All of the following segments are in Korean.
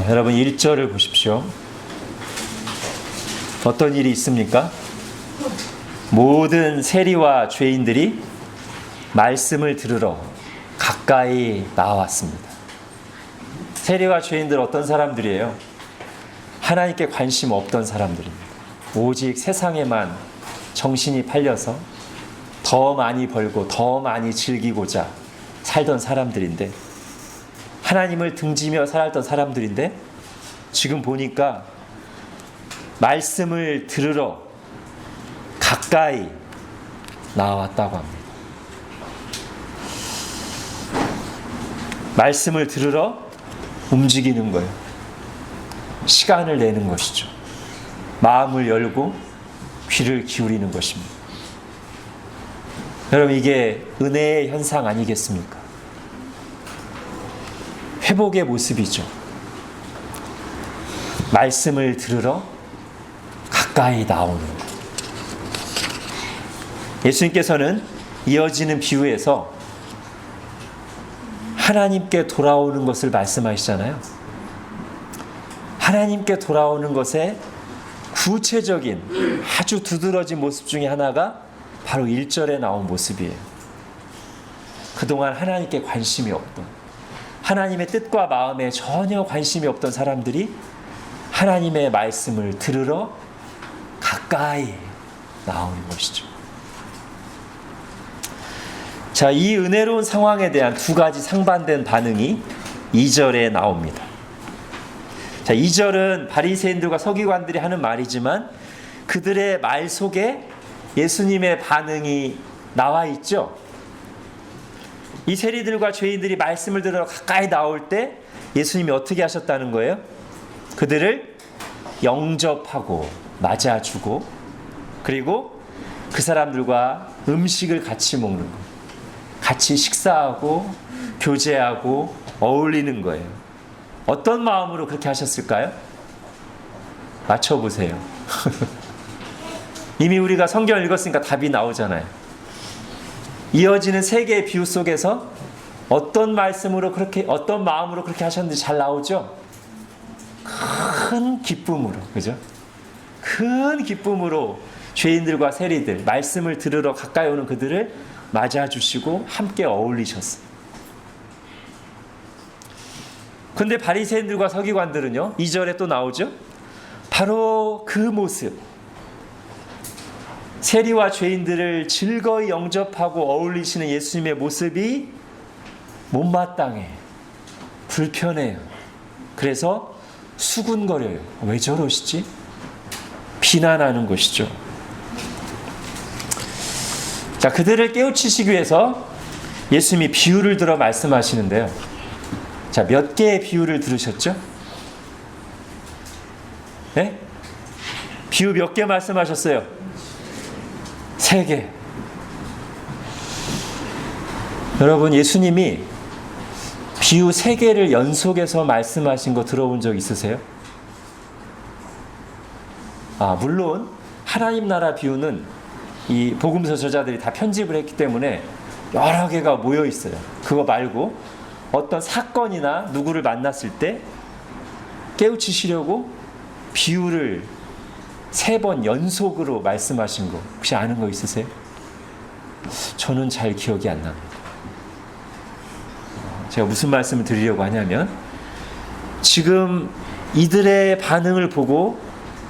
여러분 1절을 보십시오. 어떤 일이 있습니까? 모든 세리와 죄인들이 말씀을 들으러 가까이 나왔습니다. 세리와 죄인들 어떤 사람들이에요? 하나님께 관심 없던 사람들입니다. 오직 세상에만 정신이 팔려서 더 많이 벌고 더 많이 즐기고자 살던 사람들인데, 하나님을 등지며 살았던 사람들인데, 지금 보니까 말씀을 들으러 가까이 나왔다고 합니다. 말씀을 들으러 움직이는 거예요. 시간을 내는 것이죠. 마음을 열고 귀를 기울이는 것입니다. 여러분, 이게 은혜의 현상 아니겠습니까? 회복의 모습이죠. 말씀을 들으러 가까이 나오는 것. 예수님께서는 이어지는 비유에서 하나님께 돌아오는 것을 말씀하시잖아요. 하나님께 돌아오는 것의 구체적인 아주 두드러진 모습 중에 하나가 바로 1절에 나온 모습이에요. 그동안 하나님께 관심이 없던, 하나님의 뜻과 마음에 전혀 관심이 없던 사람들이 하나님의 말씀을 들으러 가까이 나오는 것이죠. 자, 이 은혜로운 상황에 대한 두 가지 상반된 반응이 2절에 나옵니다. 자, 2절은 바리새인들과 서기관들이 하는 말이지만 그들의 말 속에 예수님의 반응이 나와 있죠. 이 세리들과 죄인들이 말씀을 들으러 가까이 나올 때 예수님이 어떻게 하셨다는 거예요? 그들을 영접하고 맞아주고, 그리고 그 사람들과 음식을 같이 먹는 거예요. 같이 식사하고 교제하고 어울리는 거예요. 어떤 마음으로 그렇게 하셨을까요? 맞춰보세요. 이미 우리가 성경을 읽었으니까 답이 나오잖아요. 이어지는 세 개의 비유 속에서 어떤 말씀으로 그렇게, 어떤 마음으로 그렇게 하셨는지 잘 나오죠? 큰 기쁨으로, 그죠? 큰 기쁨으로 죄인들과 세리들, 말씀을 들으러 가까이 오는 그들을 맞아주시고 함께 어울리셨어요. 근데 바리새인들과 서기관들은요, 2절에 또 나오죠? 바로 그 모습, 세리와 죄인들을 즐거이 영접하고 어울리시는 예수님의 모습이 못마땅해, 불편해요. 그래서 수군거려요. 왜 저러시지? 비난하는 것이죠. 자, 그들을 깨우치시기 위해서 예수님이 비유를 들어 말씀하시는데요. 자, 몇 개의 비유를 들으셨죠? 네? 비유 몇 개 말씀하셨어요? 3개. 여러분, 예수님이 비유 3개를 연속해서 말씀하신 거 들어본 적 있으세요? 물론 하나님 나라 비유는 이 복음서 저자들이 다 편집을 했기 때문에 여러 개가 모여 있어요. 그거 말고 어떤 사건이나 누구를 만났을 때 깨우치시려고 비유를 3번 연속으로 말씀하신 거 혹시 아는 거 있으세요? 저는 잘 기억이 안 납니다. 제가 무슨 말씀을 드리려고 하냐면, 지금 이들의 반응을 보고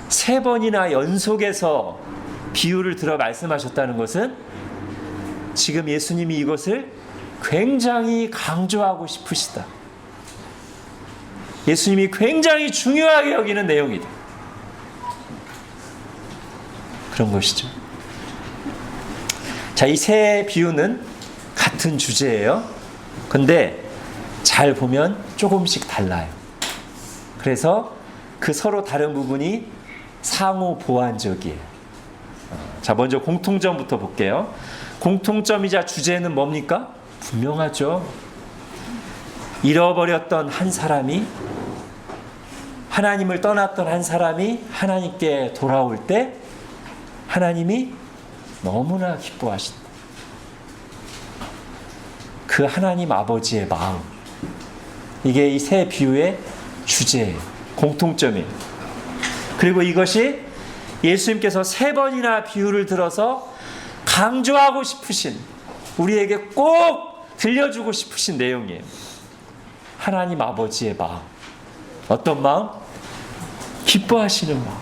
3번이나 연속해서 비유를 들어 말씀하셨다는 것은 지금 예수님이 이것을 굉장히 강조하고 싶으시다. 예수님이 굉장히 중요하게 여기는 내용이다. 그런 것이죠. 자, 이 세 비유는 같은 주제예요. 근데 잘 보면 조금씩 달라요. 그래서 그 서로 다른 부분이 상호 보완적이에요. 자, 먼저 공통점부터 볼게요. 공통점이자 주제는 뭡니까? 분명하죠. 잃어버렸던 한 사람이, 하나님을 떠났던 한 사람이 하나님께 돌아올 때 하나님이 너무나 기뻐하신다. 그 하나님 아버지의 마음, 이게 이 세 비유의 주제예요. 공통점이에요. 그리고 이것이 예수님께서 3번이나 비유를 들어서 강조하고 싶으신, 우리에게 꼭 들려주고 싶으신 내용이에요. 하나님 아버지의 마음. 어떤 마음? 기뻐하시는 마음.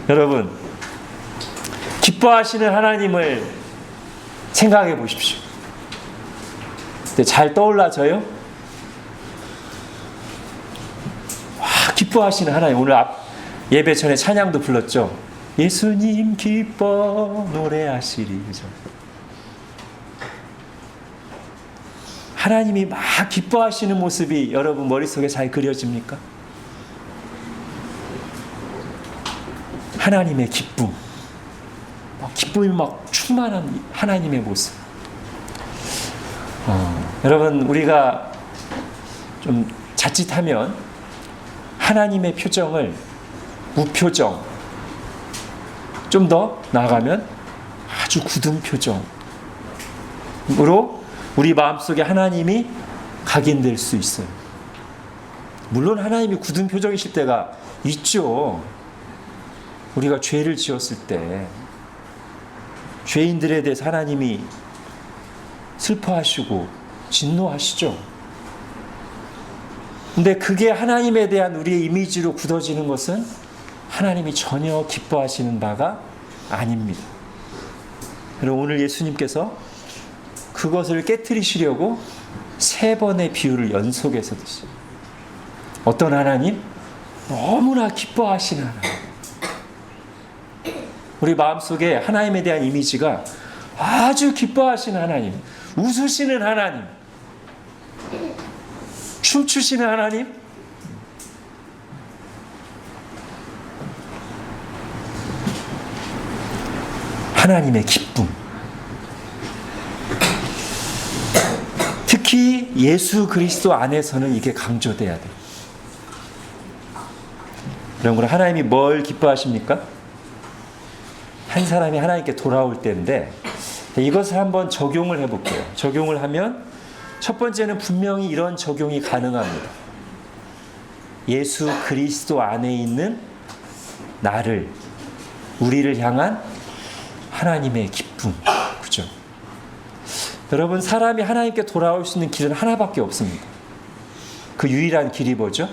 여러분, 기뻐하시는 하나님을 생각해 보십시오. 잘 떠올라져요? 와, 기뻐하시는 하나님. 오늘 예배 전에 찬양도 불렀죠. 예수님 기뻐 노래하시리. 그죠? 하나님이 막 기뻐하시는 모습이 여러분 머릿속에 잘 그려집니까? 하나님의 기쁨. 기쁨이 막 충만한 하나님의 모습. 여러분, 우리가 좀 자칫하면 하나님의 표정을 무표정, 좀 더 나아가면 아주 굳은 표정으로 우리 마음속에 하나님이 각인될 수 있어요. 물론 하나님이 굳은 표정이실 때가 있죠. 우리가 죄를 지었을 때 죄인들에 대해서 하나님이 슬퍼하시고 진노하시죠. 근데 그게 하나님에 대한 우리의 이미지로 굳어지는 것은 하나님이 전혀 기뻐하시는 바가 아닙니다. 그리고 오늘 예수님께서 그것을 깨트리시려고 3번의 비유를 연속해서 드시죠. 어떤 하나님? 너무나 기뻐하시는 하나님. 우리 마음속에 하나님에 대한 이미지가 아주 기뻐하시는 하나님, 웃으시는 하나님, 춤추시는 하나님, 하나님의 기쁨. 특히 예수 그리스도 안에서는 이게 강조돼야 돼요. 그러므로 하나님이 뭘 기뻐하십니까? 한 사람이 하나님께 돌아올 때인데, 이것을 한번 적용을 해볼게요. 적용을 하면 첫 번째는 분명히 이런 적용이 가능합니다. 예수 그리스도 안에 있는 나를, 우리를 향한 하나님의 기쁨. 그죠? 여러분, 사람이 하나님께 돌아올 수 있는 길은 하나밖에 없습니다. 그 유일한 길이 뭐죠?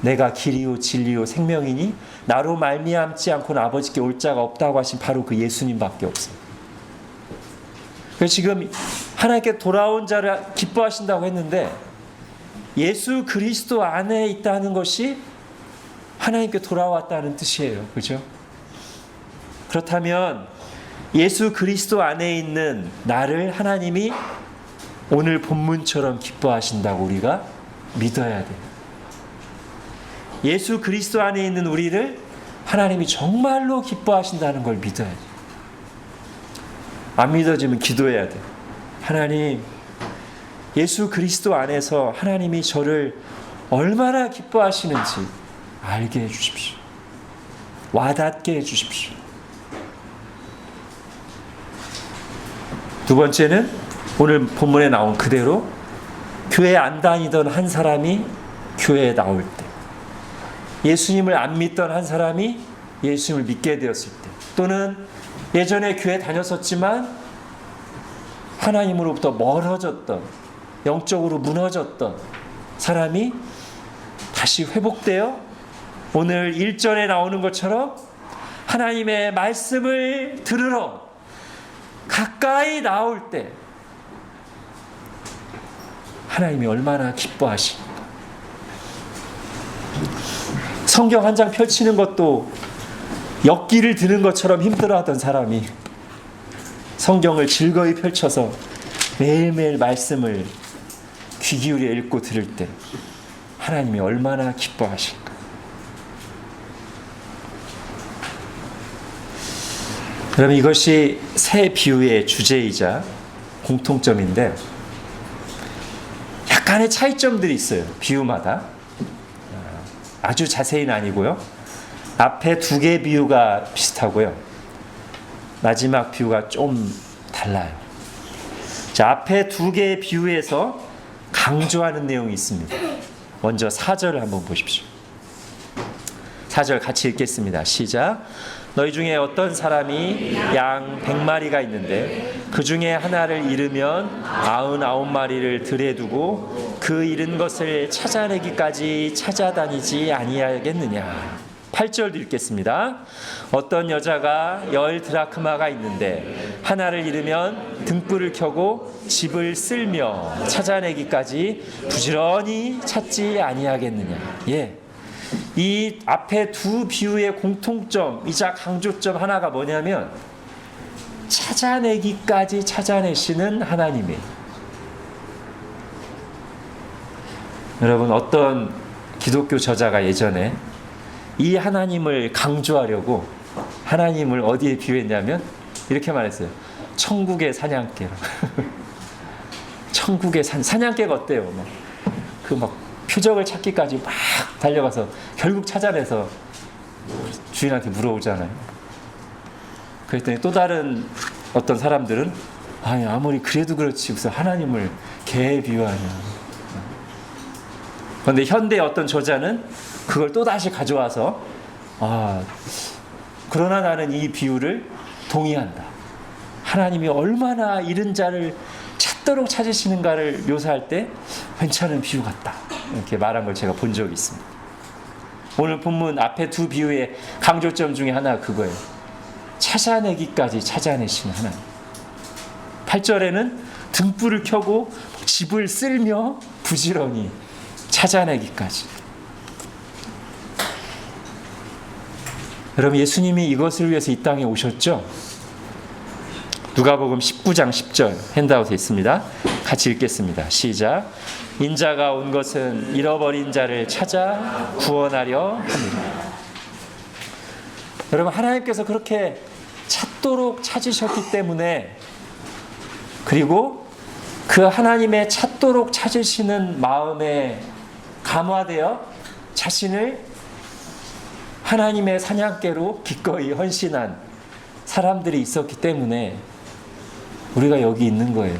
내가 길이요 진리요 생명이니 나로 말미암지 않고는 아버지께 올 자가 없다고 하신 바로 그 예수님밖에 없어요. 그래서 지금 하나님께 돌아온 자를 기뻐하신다고 했는데 예수 그리스도 안에 있다는 것이 하나님께 돌아왔다는 뜻이에요. 그죠? 그렇다면 예수 그리스도 안에 있는 나를 하나님이 오늘 본문처럼 기뻐하신다고 우리가 믿어야 돼요. 예수 그리스도 안에 있는 우리를 하나님이 정말로 기뻐하신다는 걸 믿어야 돼요. 안 믿어지면 기도해야 돼요. 하나님, 예수 그리스도 안에서 하나님이 저를 얼마나 기뻐하시는지 알게 해주십시오. 와닿게 해주십시오. 두 번째는 오늘 본문에 나온 그대로 교회 안 다니던 한 사람이 교회에 나올 때, 예수님을 안 믿던 한 사람이 예수님을 믿게 되었을 때, 또는 예전에 교회 다녔었지만 하나님으로부터 멀어졌던, 영적으로 무너졌던 사람이 다시 회복되어 오늘 1절에 나오는 것처럼 하나님의 말씀을 들으러 가까이 나올 때 하나님이 얼마나 기뻐하십니까? 성경 한 장 펼치는 것도 역기를 드는 것처럼 힘들어하던 사람이 성경을 즐거이 펼쳐서 매일매일 말씀을 귀 기울여 읽고 들을 때 하나님이 얼마나 기뻐하실까? 그럼 이것이 새 비유의 주제이자 공통점인데 약간의 차이점들이 있어요. 비유마다. 아주 자세히는 아니고요. 앞에 2개 비유가 비슷하고요. 마지막 비유가 좀 달라요. 자, 앞에 2개의 비유에서 강조하는 내용이 있습니다. 먼저 4절을 한번 보십시오. 4절 같이 읽겠습니다. 시작. 너희 중에 어떤 사람이 양 100마리가 있는데 그 중에 하나를 잃으면 99마리를 들에 두고 그 잃은 것을 찾아내기까지 찾아다니지 아니하겠느냐. 8절도 읽겠습니다. 어떤 여자가 10 드라크마가 있는데 하나를 잃으면 등불을 켜고 집을 쓸며 찾아내기까지 부지런히 찾지 아니하겠느냐. 예. 이 앞에 두 비유의 공통점이자 강조점 하나가 뭐냐면 찾아내기까지 찾아내시는 하나님이에요. 여러분, 어떤 기독교 저자가 예전에 이 하나님을 강조하려고 하나님을 어디에 비유했냐면 이렇게 말했어요. 천국의 사냥개로. 천국의 사냥개가 어때요? 막 표적을 찾기까지 막 달려가서 결국 찾아내서 주인한테 물어오잖아요. 그랬더니 또 다른 어떤 사람들은 아무리 그래도 그렇지 무슨 하나님을 개에 비유하냐. 그런데 현대의 어떤 저자는 그걸 또 다시 가져와서 그러나 나는 이 비유를 동의한다. 하나님이 얼마나 잃은 자를 찾도록 찾으시는가를 묘사할 때 괜찮은 비유 같다. 이렇게 말한 걸 제가 본 적이 있습니다. 오늘 본문 앞에 두 비유의 강조점 중에 하나가 그거예요. 찾아내기까지 찾아내시는 하나님. 8절에는 등불을 켜고 집을 쓸며 부지런히 찾아내기까지. 여러분, 예수님이 이것을 위해서 이 땅에 오셨죠? 누가복음 19장 10절 핸드아웃에 있습니다. 같이 읽겠습니다. 시작. 인자가 온 것은 잃어버린 자를 찾아 구원하려 합니다. 여러분, 하나님께서 그렇게 찾도록 찾으셨기 때문에, 그리고 그 하나님의 찾도록 찾으시는 마음에 감화되어 자신을 하나님의 사냥개로 기꺼이 헌신한 사람들이 있었기 때문에 우리가 여기 있는 거예요.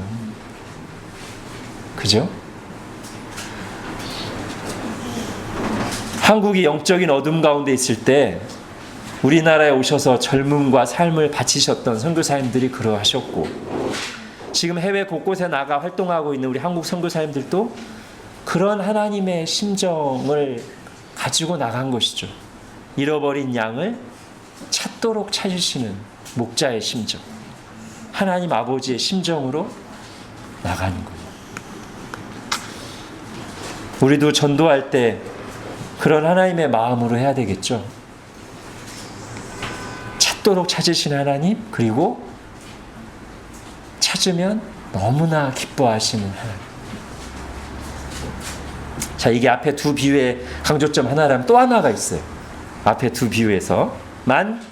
그죠? 한국이 영적인 어둠 가운데 있을 때 우리나라에 오셔서 젊음과 삶을 바치셨던 선교사님들이 그러하셨고, 지금 해외 곳곳에 나가 활동하고 있는 우리 한국 선교사님들도 그런 하나님의 심정을 가지고 나간 것이죠. 잃어버린 양을 찾도록 찾으시는 목자의 심정, 하나님 아버지의 심정으로 나가는 거예요. 우리도 전도할 때 그런 하나님의 마음으로 해야 되겠죠. 찾도록 찾으신 하나님, 그리고 찾으면 너무나 기뻐하시는 하나님. 자, 이게 앞에 두 비유의 강조점 하나라면 또 하나가 있어요. 앞에 두 비유에서만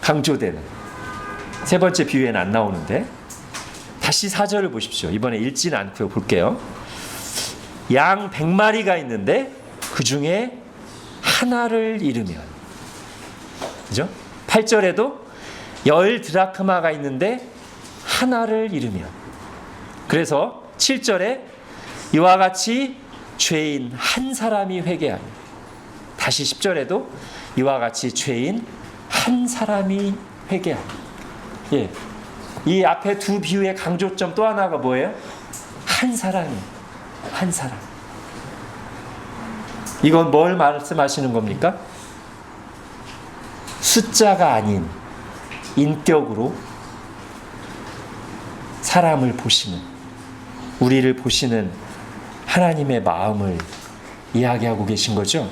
강조되는 세 번째 비유에는 안 나오는데, 다시 4절을 보십시오. 이번에 읽지는 않고요. 볼게요. 양 100마리가 있는데 그 중에 하나를 잃으면, 그죠? 8절에도 10 드라크마가 있는데 하나를 잃으면, 그래서 7절에 이와 같이 죄인 한 사람이 회개하며, 다시 10절에도 이와 같이 죄인 한 사람이 회개하며. 예, 이 앞에 두 비유의 강조점 또 하나가 뭐예요? 한 사람이, 한 사람. 이건 뭘 말씀하시는 겁니까? 숫자가 아닌 인격으로 사람을 보시는, 우리를 보시는 하나님의 마음을 이야기하고 계신 거죠.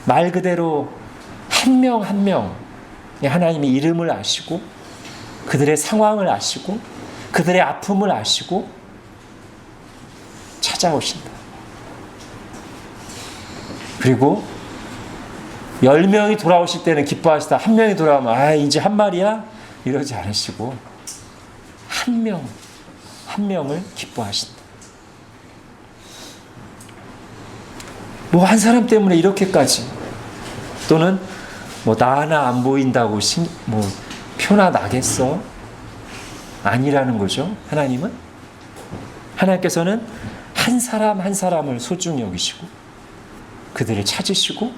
말 그대로 한 명 한 명 하나님의 이름을 아시고, 그들의 상황을 아시고, 그들의 아픔을 아시고 찾아오신다. 그리고 10명이 돌아오실 때는 기뻐하시다. 한 명이 돌아오면 이제 한 마리야? 이러지 않으시고 한 명, 한 명을 기뻐하신다. 뭐 한 사람 때문에 이렇게까지, 또는 뭐 나 하나 안 보인다고 뭐 표나 나겠어? 아니라는 거죠. 하나님께서는 한 사람 한 사람을 소중히 여기시고 그들을 찾으시고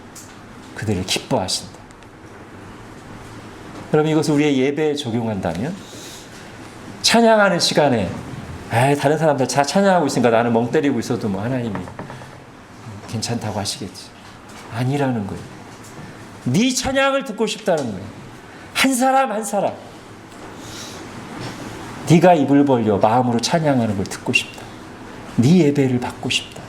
그들을 기뻐하신다. 여러분, 이것을 우리의 예배에 적용한다면 찬양하는 시간에 다른 사람들 다 찬양하고 있으니까 나는 멍 때리고 있어도 뭐 하나님이 괜찮다고 하시겠지. 아니라는 거예요. 네 찬양을 듣고 싶다는 거예요. 한 사람 한 사람. 네가 입을 벌려 마음으로 찬양하는 걸 듣고 싶다. 네 예배를 받고 싶다.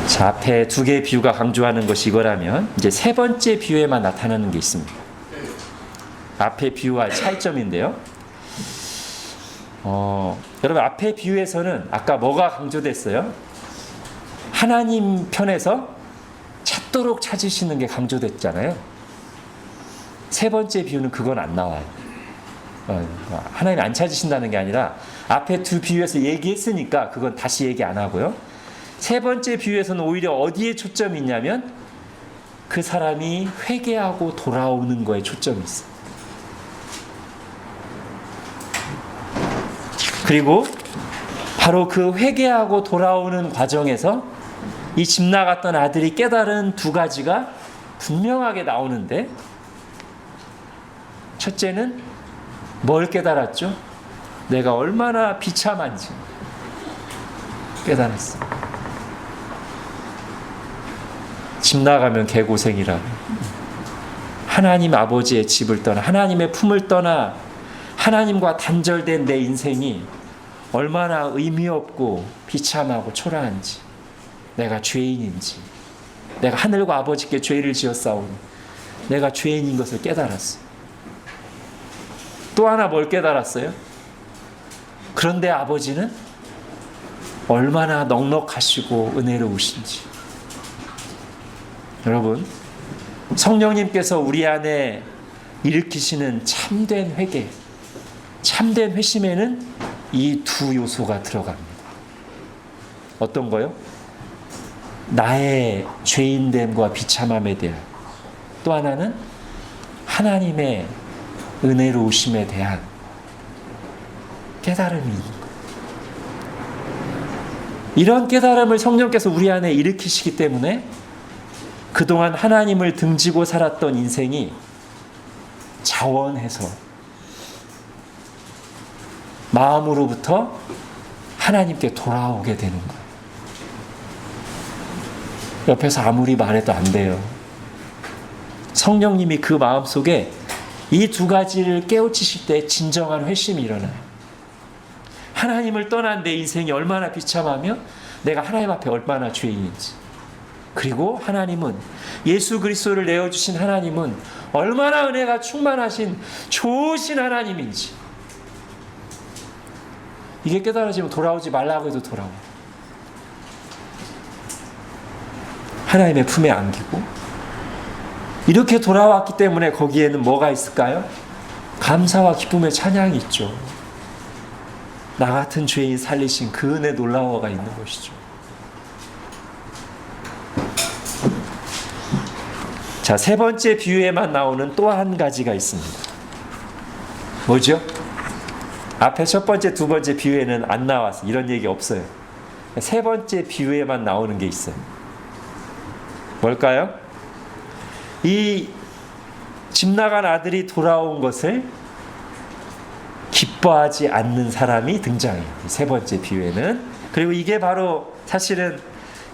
자, 앞에 두 개의 비유가 강조하는 것이 이거라면 이제 세 번째 비유에만 나타나는 게 있습니다. 앞에 비유와 차이점인데요. 여러분, 앞에 비유에서는 아까 뭐가 강조됐어요? 하나님 편에서 찾도록 찾으시는 게 강조됐잖아요. 세 번째 비유는 그건 안 나와요. 하나님 안 찾으신다는 게 아니라 앞에 두 비유에서 얘기했으니까 그건 다시 얘기 안 하고요. 세 번째 비유에서는 오히려 어디에 초점이 있냐면 그 사람이 회개하고 돌아오는 거에 초점이 있어요. 그리고 바로 그 회개하고 돌아오는 과정에서 이 집 나갔던 아들이 깨달은 두 가지가 분명하게 나오는데, 첫째는 뭘 깨달았죠? 내가 얼마나 비참한지 깨달았어. 집 나가면 개고생이라고. 하나님 아버지의 집을 떠나, 하나님의 품을 떠나 하나님과 단절된 내 인생이 얼마나 의미 없고 비참하고 초라한지, 내가 죄인인지, 내가 하늘과 아버지께 죄를 지었사오니 내가 죄인인 것을 깨달았어. 또 하나 뭘 깨달았어요? 그런데 아버지는 얼마나 넉넉하시고 은혜로우신지. 여러분, 성령님께서 우리 안에 일으키시는 참된 회개, 참된 회심에는 이 두 요소가 들어갑니다. 어떤 거요? 나의 죄인됨과 비참함에 대한, 또 하나는 하나님의 은혜로우심에 대한 깨달음이 있는 거예요. 이런 깨달음을 성령께서 우리 안에 일으키시기 때문에 그동안 하나님을 등지고 살았던 인생이 자원해서 마음으로부터 하나님께 돌아오게 되는 거예요. 옆에서 아무리 말해도 안 돼요. 성령님이 그 마음속에 이 두 가지를 깨우치실 때 진정한 회심이 일어나요. 하나님을 떠난 내 인생이 얼마나 비참하며 내가 하나님 앞에 얼마나 죄인인지, 그리고 하나님은, 예수 그리스도를 내어주신 하나님은 얼마나 은혜가 충만하신 좋으신 하나님인지, 이게 깨달아지면 돌아오지 말라고 해도 돌아와요. 하나님의 품에 안기고, 이렇게 돌아왔기 때문에 거기에는 뭐가 있을까요? 감사와 기쁨의 찬양이 있죠. 나 같은 죄인 살리신 그 은혜 놀라워가 있는 것이죠. 자, 세 번째 비유에만 나오는 또 한 가지가 있습니다. 뭐죠? 앞에 첫 번째, 두 번째 비유에는 안 나와서 이런 얘기 없어요. 세 번째 비유에만 나오는 게 있어요. 뭘까요? 이 집 나간 아들이 돌아온 것을 기뻐하지 않는 사람이 등장해요. 세 번째 비유에는. 그리고 이게 바로 사실은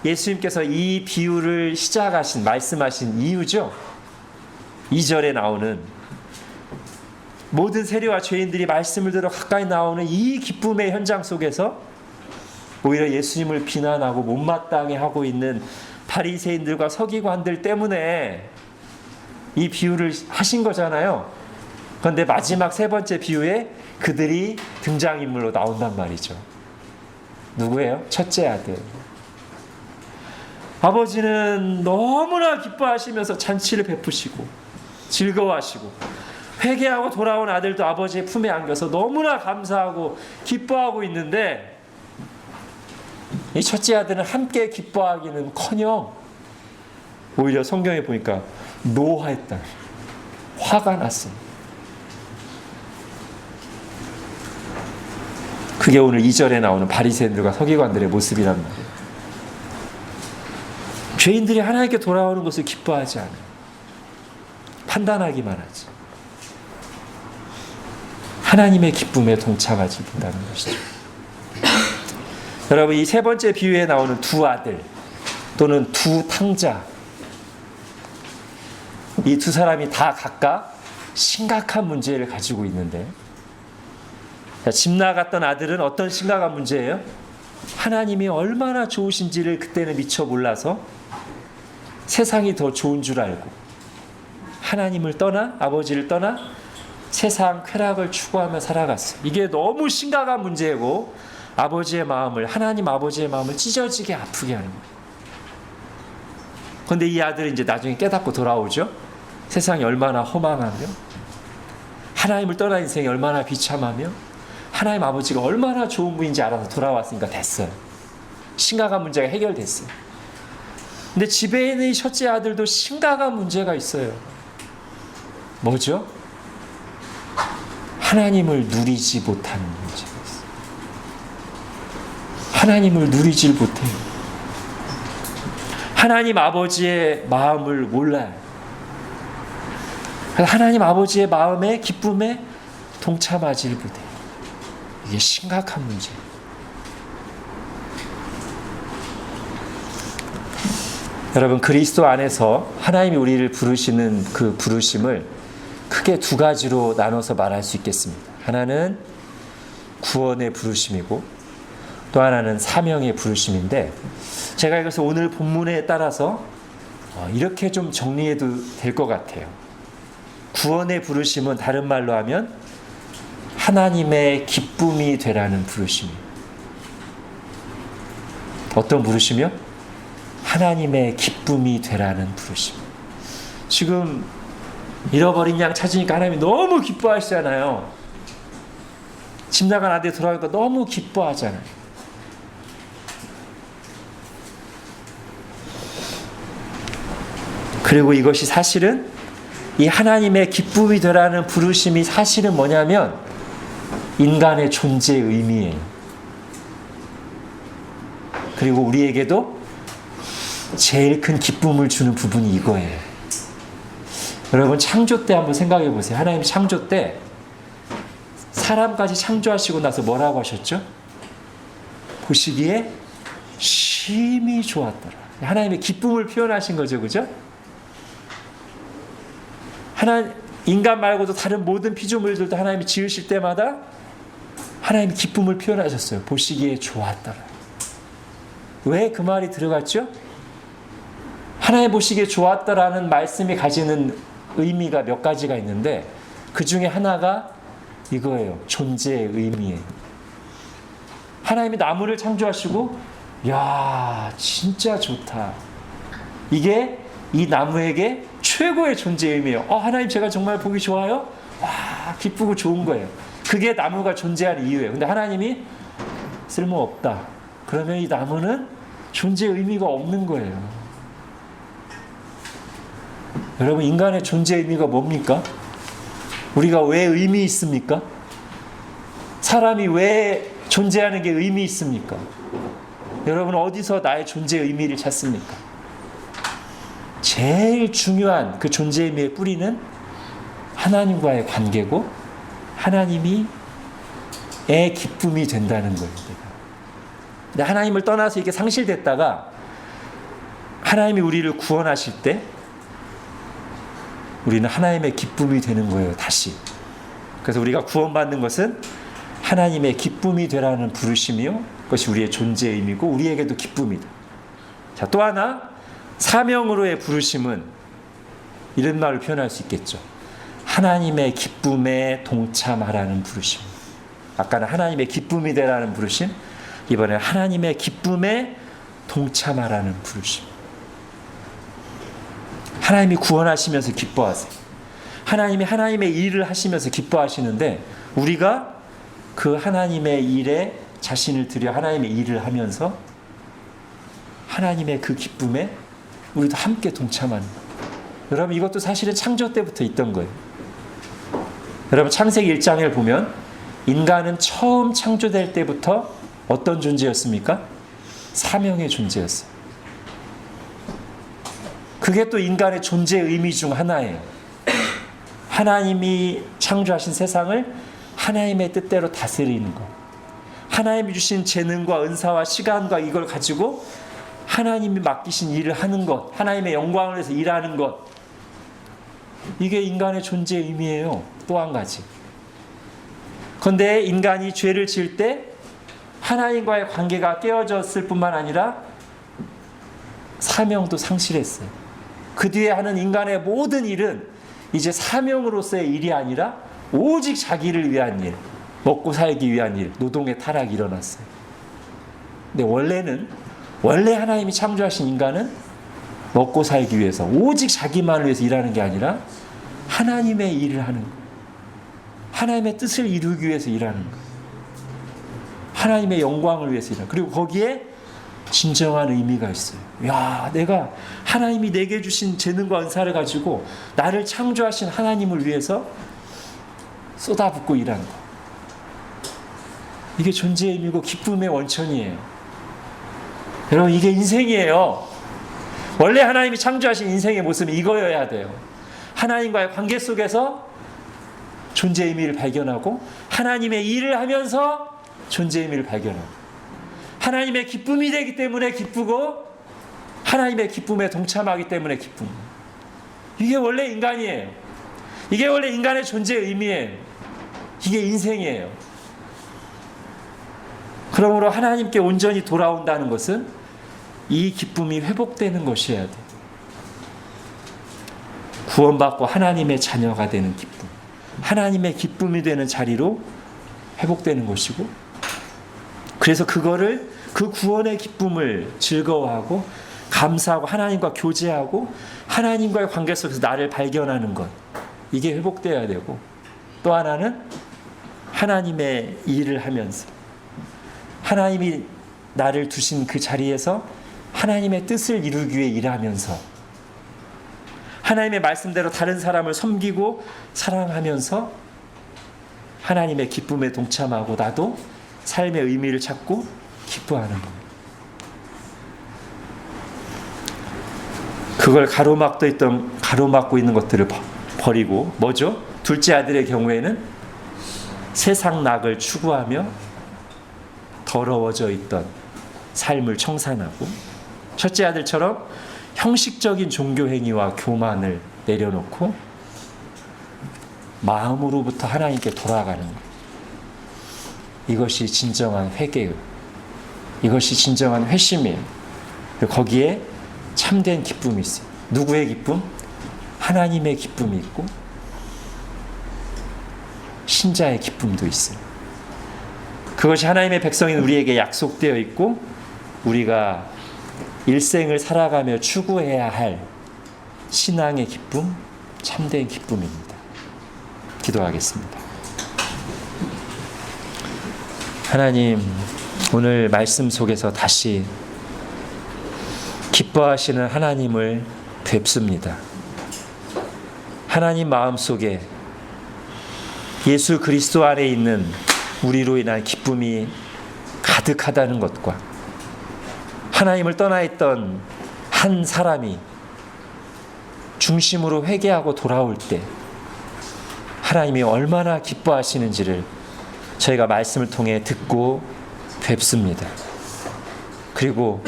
예수님께서 이 비유를 말씀하신 이유죠. 2절에 나오는 모든 세리와 죄인들이 말씀을 들어 가까이 나오는 이 기쁨의 현장 속에서 오히려 예수님을 비난하고 못마땅해 하고 있는 바리새인들과 서기관들 때문에 이 비유를 하신 거잖아요. 그런데 마지막 세 번째 비유에 그들이 등장인물로 나온단 말이죠. 누구예요? 첫째 아들. 아버지는 너무나 기뻐하시면서 잔치를 베푸시고 즐거워하시고, 회개하고 돌아온 아들도 아버지의 품에 안겨서 너무나 감사하고 기뻐하고 있는데, 이 첫째 아들은 함께 기뻐하기는커녕 오히려 성경에 보니까 노화했다. 화가 났어. 그게 오늘 2절에 나오는 바리새인들과 서기관들의 모습이란 말이에요. 죄인들이 하나님께 돌아오는 것을 기뻐하지 않아요. 판단하기만 하지. 하나님의 기쁨에 동참하지 못하는 것이죠. 여러분, 이 세 번째 비유에 나오는 두 아들 또는 두 탕자, 이 두 사람이 다 각각 심각한 문제를 가지고 있는데, 집 나갔던 아들은 어떤 심각한 문제예요? 하나님이 얼마나 좋으신지를 그때는 미처 몰라서 세상이 더 좋은 줄 알고 하나님을 떠나, 아버지를 떠나 세상 쾌락을 추구하며 살아갔어요. 이게 너무 심각한 문제고 아버지의 마음을, 하나님 아버지의 마음을 찢어지게 아프게 하는 거예요. 그런데 이 아들은 이제 나중에 깨닫고 돌아오죠. 세상이 얼마나 허망하며 하나님을 떠난 인생이 얼마나 비참하며 하나님 아버지가 얼마나 좋은 분인지 알아서 돌아왔으니까 됐어요. 심각한 문제가 해결됐어요. 근데 집에 있는 이 첫째 아들도 심각한 문제가 있어요. 뭐죠? 하나님을 누리지 못하는 문제가 있어요. 하나님을 누리질 못해요. 하나님 아버지의 마음을 몰라요. 하나님 아버지의 마음에, 기쁨에 동참하지 못해요. 이게 심각한 문제예요. 여러분, 그리스도 안에서 하나님이 우리를 부르시는 그 부르심을 크게 두 가지로 나눠서 말할 수 있겠습니다. 하나는 구원의 부르심이고 또 하나는 사명의 부르심인데, 제가 이것을 오늘 본문에 따라서 이렇게 좀 정리해도 될 것 같아요. 구원의 부르심은 다른 말로 하면 하나님의 기쁨이 되라는 부르심이에요. 어떤 부르심이요? 하나님의 기쁨이 되라는 부르심. 지금 잃어버린 양 찾으니까 하나님이 너무 기뻐하시잖아요. 집 나간 아들 돌아오니까 너무 기뻐하잖아요. 그리고 이것이 사실은 이 하나님의 기쁨이 되라는 부르심이 사실은 뭐냐면 인간의 존재의 의미예요. 그리고 우리에게도 제일 큰 기쁨을 주는 부분이 이거예요. 여러분, 창조 때 한번 생각해 보세요. 하나님 창조 때 사람까지 창조하시고 나서 뭐라고 하셨죠? 보시기에 심히 좋았더라. 하나님의 기쁨을 표현하신 거죠, 그죠? 인간 말고도 다른 모든 피조물들도 하나님이 지으실 때마다 하나님의 기쁨을 표현하셨어요. 보시기에 좋았더라. 왜 그 말이 들어갔죠? 하나님 보시기에 좋았더라는 말씀이 가지는 의미가 몇 가지가 있는데 그 중에 하나가 이거예요. 존재의 의미예요. 하나님이 나무를 창조하시고 야, 진짜 좋다. 이게 이 나무에게 최고의 존재의 의미예요. 하나님 제가 정말 보기 좋아요? 와, 기쁘고 좋은 거예요. 그게 나무가 존재하는 이유예요. 근데 하나님이 쓸모없다. 그러면 이 나무는 존재의 의미가 없는 거예요. 여러분, 인간의 존재의 의미가 뭡니까? 우리가 왜 의미 있습니까? 사람이 왜 존재하는 게 의미 있습니까? 여러분, 어디서 나의 존재의 의미를 찾습니까? 제일 중요한 그 존재의 의미의 뿌리는 하나님과의 관계고 하나님이 의 기쁨이 된다는 거예요. 근데 하나님을 떠나서 이게 상실됐다가 하나님이 우리를 구원하실 때 우리는 하나님의 기쁨이 되는 거예요, 다시. 그래서 우리가 구원받는 것은 하나님의 기쁨이 되라는 부르심이요, 그것이 우리의 존재의 의미고 우리에게도 기쁨이다. 자, 또 하나 사명으로의 부르심은 이런 말을 표현할 수 있겠죠. 하나님의 기쁨에 동참하라는 부르심. 아까는 하나님의 기쁨이 되라는 부르심, 이번에 하나님의 기쁨에 동참하라는 부르심. 하나님이 구원하시면서 기뻐하세요. 하나님이 하나님의 일을 하시면서 기뻐하시는데 우리가 그 하나님의 일에 자신을 들여 하나님의 일을 하면서 하나님의 그 기쁨에 우리도 함께 동참하는 거예요. 여러분, 이것도 사실은 창조 때부터 있던 거예요. 여러분, 창세기 1장을 보면 인간은 처음 창조될 때부터 어떤 존재였습니까? 사명의 존재였어요. 그게 또 인간의 존재 의미 중 하나예요. 하나님이 창조하신 세상을 하나님의 뜻대로 다스리는 것. 하나님이 주신 재능과 은사와 시간과 이걸 가지고 하나님이 맡기신 일을 하는 것, 하나님의 영광을 위해서 일하는 것. 이게 인간의 존재 의미예요. 또 한 가지. 그런데 인간이 죄를 지을 때 하나님과의 관계가 깨어졌을 뿐만 아니라 사명도 상실했어요. 그 뒤에 하는 인간의 모든 일은 이제 사명으로서의 일이 아니라 오직 자기를 위한 일, 먹고 살기 위한 일, 노동의 타락이 일어났어요. 근데 원래 하나님이 창조하신 인간은 먹고 살기 위해서 오직 자기만을 위해서 일하는 게 아니라 하나님의 일을 하는 거, 하나님의 뜻을 이루기 위해서 일하는 거, 하나님의 영광을 위해서 일하는 거. 그리고 거기에 진정한 의미가 있어요. 야, 내가 하나님이 내게 주신 재능과 은사를 가지고 나를 창조하신 하나님을 위해서 쏟아붓고 일하는 거. 이게 존재의 의미고 기쁨의 원천이에요. 여러분, 이게 인생이에요. 원래 하나님이 창조하신 인생의 모습이 이거여야 돼요. 하나님과의 관계 속에서 존재의 의미를 발견하고 하나님의 일을 하면서 존재의 의미를 발견하고 하나님의 기쁨이 되기 때문에 기쁘고 하나님의 기쁨에 동참하기 때문에 기쁨. 이게 원래 인간이에요. 이게 원래 인간의 존재의 의미예요. 이게 인생이에요. 그러므로 하나님께 온전히 돌아온다는 것은 이 기쁨이 회복되는 것이어야 돼요. 구원받고 하나님의 자녀가 되는 기쁨, 하나님의 기쁨이 되는 자리로 회복되는 것이고, 그래서 그 구원의 기쁨을 즐거워하고 감사하고 하나님과 교제하고 하나님과의 관계 속에서 나를 발견하는 것, 이게 회복되어야 되고, 또 하나는 하나님의 일을 하면서 하나님이 나를 두신 그 자리에서 하나님의 뜻을 이루기 위해 일하면서 하나님의 말씀대로 다른 사람을 섬기고 사랑하면서 하나님의 기쁨에 동참하고 나도 삶의 의미를 찾고 기뻐하는 겁니다. 그걸 가로막고 있는 것들을 버리고, 뭐죠? 둘째 아들의 경우에는 세상 낙을 추구하며 더러워져 있던 삶을 청산하고, 첫째 아들처럼 형식적인 종교 행위와 교만을 내려놓고 마음으로부터 하나님께 돌아가는 것. 이것이 진정한 회개예요. 이것이 진정한 회심이에요. 거기에 참된 기쁨이 있어요. 누구의 기쁨? 하나님의 기쁨이 있고 신자의 기쁨도 있어요. 그것이 하나님의 백성인 우리에게 약속되어 있고 우리가 일생을 살아가며 추구해야 할 신앙의 기쁨, 참된 기쁨입니다. 기도하겠습니다. 하나님, 오늘 말씀 속에서 다시 기뻐하시는 하나님을 뵙습니다. 하나님 마음속에 예수 그리스도 안에 있는 우리로 인한 기쁨이 가득하다는 것과 하나님을 떠나 있던 한 사람이 중심으로 회개하고 돌아올 때 하나님이 얼마나 기뻐하시는지를 저희가 말씀을 통해 듣고 뵙습니다. 그리고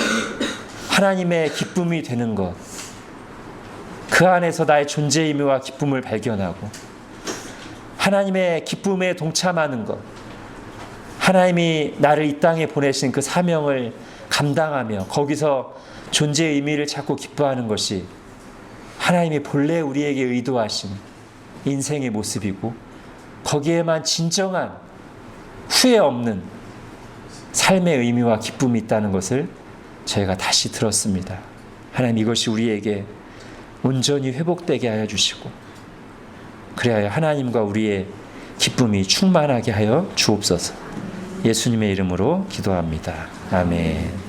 하나님의 기쁨이 되는 것, 그 안에서 나의 존재의 의미와 기쁨을 발견하고 하나님의 기쁨에 동참하는 것, 하나님이 나를 이 땅에 보내신 그 사명을 감당하며 거기서 존재의 의미를 찾고 기뻐하는 것이 하나님이 본래 우리에게 의도하신 인생의 모습이고 거기에만 진정한 후회 없는 삶의 의미와 기쁨이 있다는 것을 저희가 다시 들었습니다. 하나님, 이것이 우리에게 온전히 회복되게 하여 주시고 그래야 하나님과 우리의 기쁨이 충만하게 하여 주옵소서. 예수님의 이름으로 기도합니다. 아멘.